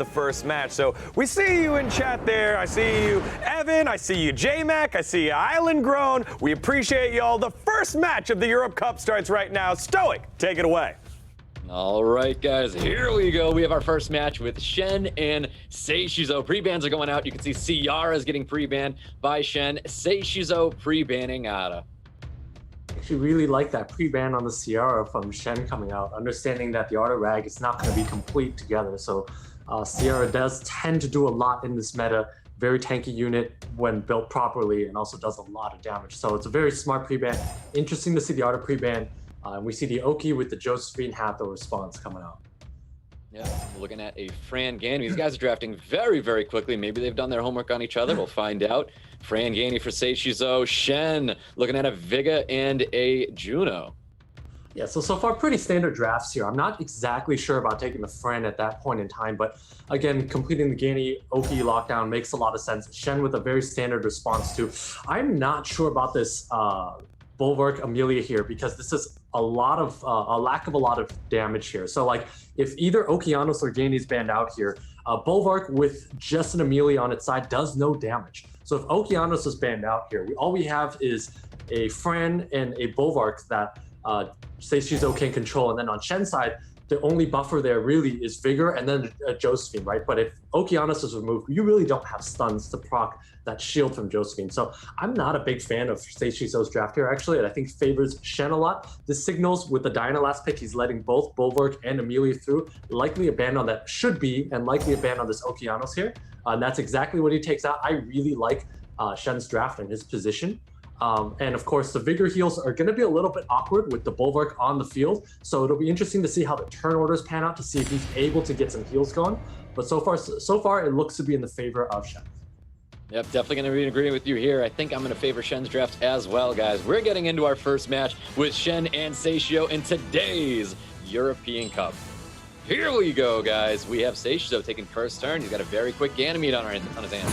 the first match. So we see you in chat there. I see you, Evan. I see you, J-Mac. I see you, Island Grown. We appreciate y'all. The first match of the Europe Cup starts right now. Stoic, take it away. All right, guys, here we go. We have our first match with Chene and Seiishizo. Pre-bans are going out. You can see Ciara is getting pre-banned by Chene. Seiishizo pre-banning Ada. I actually really like that pre-ban on the Ciara from Chene coming out, understanding that the auto rag is not going to be complete together. So Ciara does tend to do a lot in this meta. Very tanky unit when built properly, and also does a lot of damage. So it's a very smart pre-ban. Interesting to see the auto pre-ban. We see the Oki with the Josephine Hatho response coming out. Yeah, we're looking at a Fran Ganny. These guys are drafting very, very quickly. Maybe they've done their homework on each other. We'll find out. Fran Ganny for Seiishizo. Chene looking at a Viga and a Juno. Yeah, so far pretty standard drafts here. I'm not exactly sure about taking the Fran at that point in time, but again, completing the Ganny Oki lockdown makes a lot of sense. Chene with a very standard response too. I'm not sure about this Bulwark Amelia here, because this is a lot of a lack of a lot of damage here. So like if either Okeanos or Ganny's banned out here, Bulwark with just an Amelia on its side does no damage. So if Okeanos is banned out here, all we have is a Fran and a Bulwark that Seiishizo can control, and then on Chene's side, the only buffer there really is Vigor and then a Josephine, right? But if Okeanos is removed, you really don't have stuns to proc that shield from Josephine. So I'm not a big fan of Seishizo's draft here, actually, and I think favors Chene a lot. This signals with the Diana last pick, he's letting both Bulwark and Amelia through, likely a ban on that should be, and likely a ban on this Okeanos here. And that's exactly what he takes out. I really like Chene's draft and his position. And of course, the Vigor heals are going to be a little bit awkward with the Bulwark on the field. So it'll be interesting to see how the turn orders pan out to see if he's able to get some heals going. But so far, it looks to be in the favor of Chene. Yep, definitely going to be agreeing with you here. I think I'm going to favor Chene's draft as well, guys. We're getting into our first match with Chene and Seiishizo in today's European Cup. Here we go, guys. We have Seiishizo taking first turn. He's got a very quick Ganymede on his hands.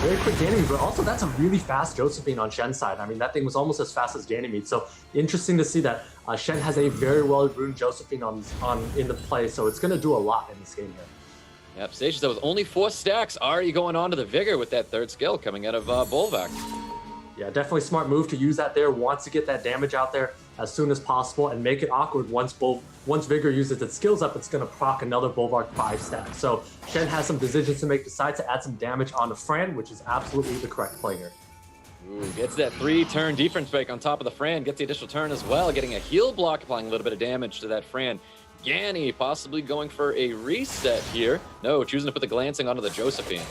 Very quick Ganymede, but also that's a really fast Josephine on Chene's side. I mean, that thing was almost as fast as Ganymede. So interesting to see that Chene has a very well-runed Josephine in the play. So it's going to do a lot in this game here. Yep, Seiishizo with only 4 stacks, already going on to the Vigor with that third skill coming out of Bolvac. Yeah, definitely smart move to use that there. Wants to get that damage out there as soon as possible and make it awkward. Once Vigor uses its skills up, it's going to proc another Bulwark 5 stack. So Chene has some decisions to make, decides to add some damage onto Fran, which is absolutely the correct play here. Ooh, gets that 3-turn defense break on top of the Fran, gets the additional turn as well, getting a heal block, applying a little bit of damage to that Fran. Ganny possibly going for a reset here. No, choosing to put the glancing onto the Josephine.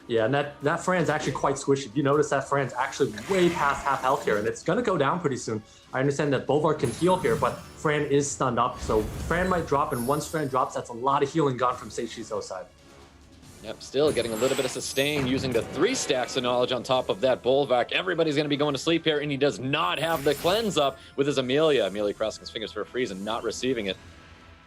Yeah, and that Fran's actually quite squishy. You notice that Fran's actually way past half health here, and it's going to go down pretty soon. I understand that Bulwark can heal here, but Fran is stunned up, so Fran might drop, and once Fran drops, that's a lot of healing gone from Seishizo's side. Yep, still getting a little bit of sustain using the 3 stacks of knowledge on top of that Bulwark. Everybody's going to be going to sleep here, and he does not have the cleanse up with his Amelia. Amelia crossing his fingers for a freeze and not receiving it.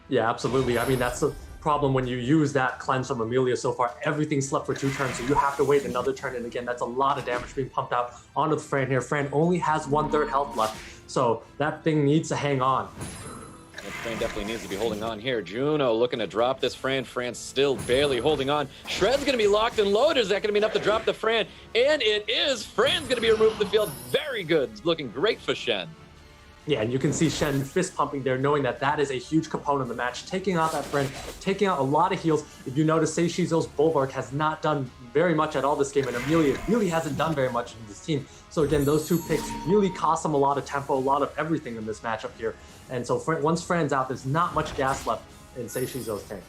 Yeah, absolutely. I mean, that's the problem when you use that cleanse from Amelia so far. Everything slept for 2 turns, so you have to wait another turn, and again, that's a lot of damage being pumped out onto the Fran here. Fran only has 1/3 health left, so that thing needs to hang on. And Fran definitely needs to be holding on here. Juno looking to drop this Fran. Fran's still barely holding on. Shred's going to be locked and loaded. Is that going to be enough to drop the Fran? And it is. Fran's going to be removed from the field. Very good. Looking great for Chene. Yeah, and you can see Chene fist pumping there, knowing that that is a huge component of the match, taking out that Fran, taking out a lot of heals. If you notice, Seishizo's Bulwark has not done very much at all this game, and Amelia really hasn't done very much in this team. So again, those 2 picks really cost them a lot of tempo, a lot of everything in this matchup here. And so once Fran's out, there's not much gas left in Seishizo's tank.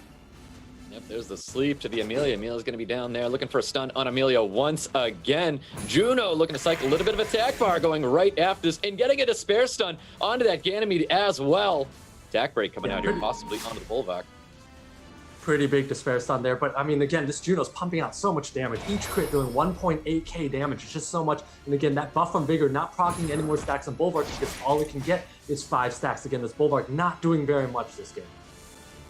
Yep, there's the sleep to the Amelia. Amelia's going to be down there looking for a stun on Amelia once again. Juno looking to cycle a little bit of attack bar going right after this and getting a despair stun onto that Ganymede as well. Attack break coming out here, possibly onto the Bulwark. Pretty big despair stun there, but I mean, again, this Juno's pumping out so much damage. Each crit doing 1.8k damage. It's just so much. And again, that buff from Vigor not proccing any more stacks on Bulwark because all it can get is 5 stacks. Again, this Bulwark not doing very much this game.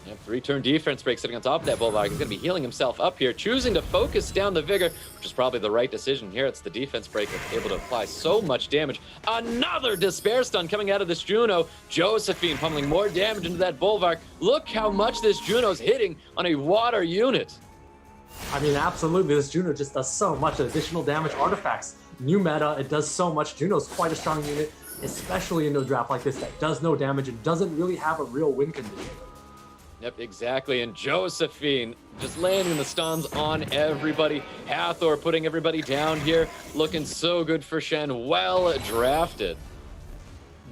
Yep, 3-turn defense break sitting on top of that Bulwark. He's going to be healing himself up here, choosing to focus down the Vigor, which is probably the right decision here. It's the defense break that's able to apply so much damage. Another Despair Stun coming out of this Juno. Josephine pummeling more damage into that Bulwark. Look how much this Juno's hitting on a water unit. I mean, absolutely, this Juno just does so much additional damage. Artifacts, new meta, it does so much. Juno's quite a strong unit, especially in a draft like this that does no damage and doesn't really have a real win condition. Yep, exactly. And Josephine just landing the stuns on everybody. Hathor putting everybody down here. Looking so good for Shen. Well drafted.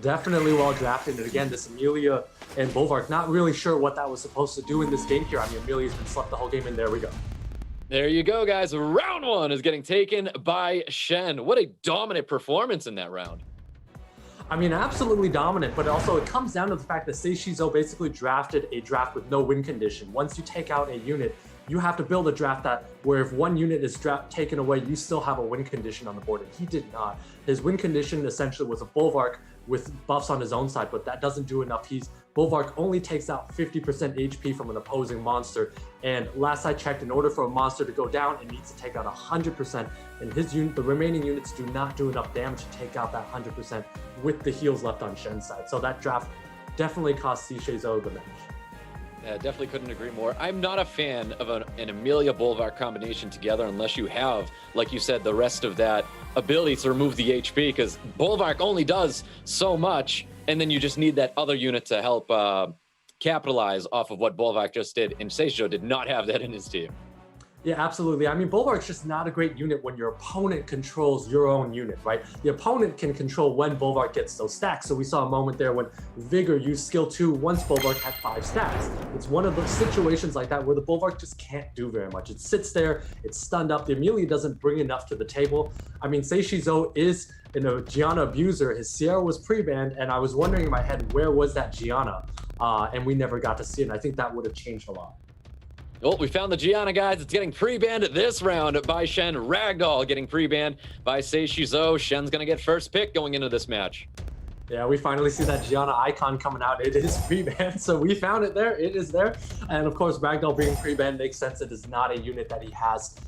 Definitely well drafted. And again, this Amelia and Bulwark, not really sure what that was supposed to do in this game here. I mean, Amelia's been slept the whole game, and there we go. There you go, guys. Round 1 is getting taken by Shen. What a dominant performance in that round. I mean, absolutely dominant, but also it comes down to the fact that Seiishizo basically drafted a draft with no win condition. Once you take out a unit, you have to build a draft that where if one unit is taken away, you still have a win condition on the board, and he did not. His win condition essentially was a Bulwark with buffs on his own side, but that doesn't do enough. Bulwark only takes out 50% HP from an opposing monster, and last I checked, in order for a monster to go down, it needs to take out 100%, and his unit, the remaining units do not do enough damage to take out that 100% with the heals left on Shen's side. So that draft definitely cost Seiishizo the match. Yeah, definitely couldn't agree more. I'm not a fan of an Amelia Bulwark combination together unless you have, like you said, the rest of that ability to remove the HP, because Bulwark only does so much, and then you just need that other unit to help capitalize off of what Bulwark just did, and Seiishizo did not have that in his team. Yeah, absolutely. I mean, Bulwark's just not a great unit when your opponent controls your own unit, right? The opponent can control when Bulwark gets those stacks. So we saw a moment there when Vigor used skill 2 once Bulwark had 5 stacks. It's one of those situations like that where the Bulwark just can't do very much. It sits there, it's stunned up. The Amelia doesn't bring enough to the table. I mean, Seiishizo is a Gianna abuser. His Sierra was pre-banned, and I was wondering in my head, where was that Gianna? And we never got to see it. And I think that would have changed a lot. Well, we found the Gianna, guys. It's getting pre-banned this round by Shen. Ragdoll getting pre-banned by Seiishizo. Shen's going to get first pick going into this match. Yeah, we finally see that Gianna icon coming out. It is pre-banned, so we found it there. It is there. And of course, Ragdoll being pre-banned makes sense. It is not a unit that he has,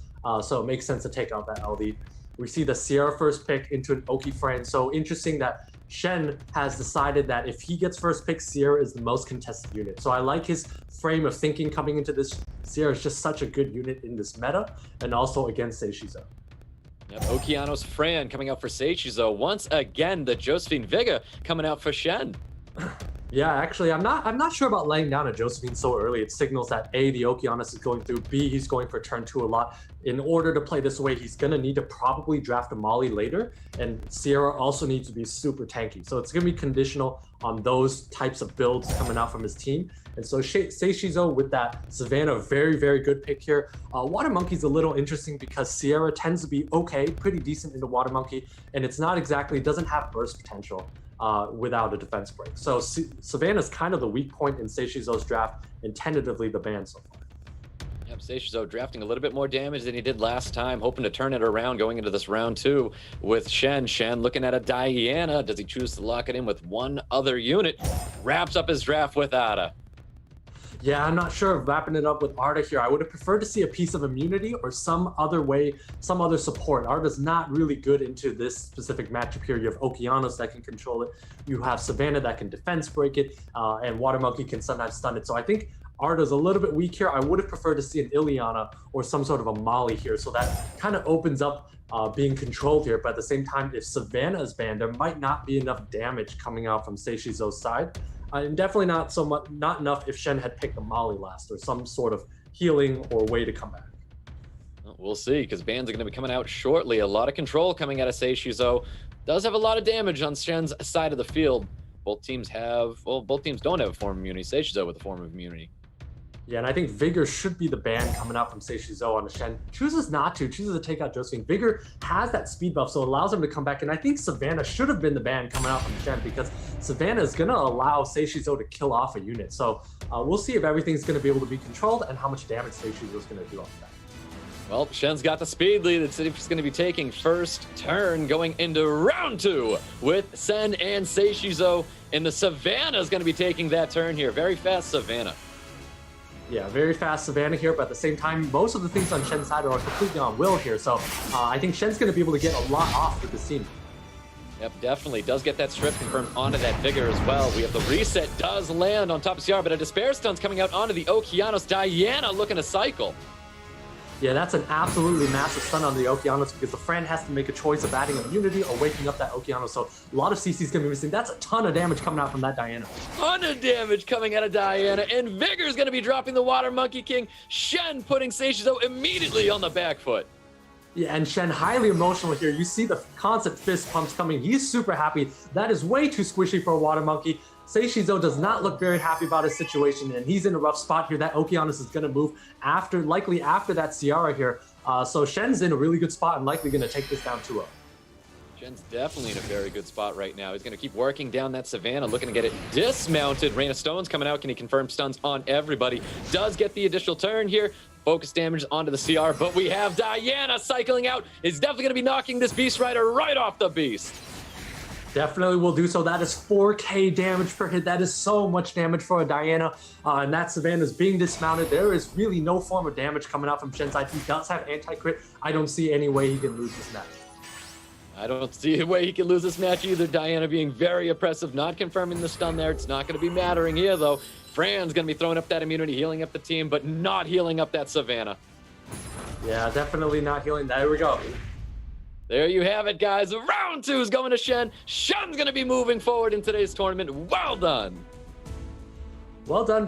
so it makes sense to take out that LD. We see the Sierra first pick into an Oki frame. So interesting that Shen has decided that if he gets first pick, Sierra is the most contested unit. So I like his frame of thinking coming into this. Sierra is just such a good unit in this meta, and also against Seiishizo. Yep, Okeanos Fran coming out for Seiishizo. Once again, the Josephine Vega coming out for Shen. Yeah, actually, I'm not sure about laying down a Josephine so early. It signals that A, the Okeanos is going through, B, he's going for turn 2 a lot. In order to play this way, he's going to need to probably draft a Molly later, and Sierra also needs to be super tanky. So it's going to be conditional on those types of builds coming out from his team. And so Seiishizo with that Savannah, very, very good pick here. Water Monkey's a little interesting because Sierra tends to be okay, pretty decent into Water Monkey, and it's not exactly, doesn't have burst potential. Without a defense break. So Savannah's kind of the weak point in Seiishizo's draft, and tentatively the ban so far. Yep, Seiishizo drafting a little bit more damage than he did last time, hoping to turn it around going into this round 2 with Shen. Shen looking at a Diana. Does he choose to lock it in with one other unit? Wraps up his draft with Ada. Yeah, I'm not sure of wrapping it up with Arda here. I would have preferred to see a piece of immunity or some other way, some other support. Arda's not really good into this specific matchup here. You have Okeanos that can control it. You have Savannah that can defense break it, and Water Monkey can sometimes stun it. So I think Arda's a little bit weak here. I would have preferred to see an Ileana or some sort of a Molly here. So that kind of opens up being controlled here. But at the same time, if Savannah is banned, there might not be enough damage coming out from Seiishizo's side. And definitely not so much, not enough if Shen had picked a Molly last or some sort of healing or way to come back. We'll see, because bans are going to be coming out shortly. A lot of control coming out of Seiishizo. Does have a lot of damage on Shen's side of the field. Both teams don't have a form of immunity. Seiishizo with a form of immunity. Yeah, and I think Vigor should be the ban coming out from Seiishizo on the Shen. Chooses not to, chooses to take out Josephine. Vigor has that speed buff, so it allows him to come back. And I think Savannah should have been the ban coming out from Shen because Savannah is going to allow Seiishizo to kill off a unit. So we'll see if everything's going to be able to be controlled and how much damage Seiishizo is going to do off that. Well, Shen's got the speed lead. It's going to be taking first turn going into round 2 with Sen and Seiishizo. And the Savannah is going to be taking that turn here. Very fast Savannah. Yeah, very fast Savannah here, but at the same time, most of the things on Shen's side are completely on Will here. So I think Shen's going to be able to get a lot off with this team. Yep, definitely. Does get that strip confirmed onto that Vigor as well. We have the reset does land on top of CR, but a Despair Stun's coming out onto the Okeanos. Diana looking to cycle. Yeah, that's an absolutely massive stun on the Okeanos because the Fran has to make a choice of adding immunity or waking up that Okeanos. So a lot of CC's going to be missing. That's a ton of damage coming out from that Diana. Ton of damage coming out of Diana, and Vigor's going to be dropping the Water Monkey King. Shen putting Seiishizo immediately on the back foot. Yeah, and Shen highly emotional here. You see the constant fist pumps coming. He's super happy. That is way too squishy for a Water Monkey. Seiishizo does not look very happy about his situation, and he's in a rough spot here. That Okeanos is going to move likely after that Ciara here. So Shen's in a really good spot and likely going to take this down 2-0. Shen's definitely in a very good spot right now. He's going to keep working down that Savannah, looking to get it dismounted. Rain of Stones coming out. Can he confirm stuns on everybody? Does get the additional turn here. Focus damage onto the CR, but we have Diana cycling out. Is definitely going to be knocking this Beast Rider right off the Beast. Definitely will do so. That is 4k damage per hit. That is so much damage for a Diana. And that Savannah is being dismounted. There is really no form of damage coming out from Shen's side. He does have anti-crit. I don't see any way he can lose this match. I don't see a way he can lose this match either. Diana being very oppressive, not confirming the stun there. It's not going to be mattering here, though. Fran's going to be throwing up that immunity, healing up the team, but not healing up that Savannah. Yeah, definitely not healing. There we go. There you have it, guys. Round 2 is going to Shen. Shen's going to be moving forward in today's tournament. Well done. Well done.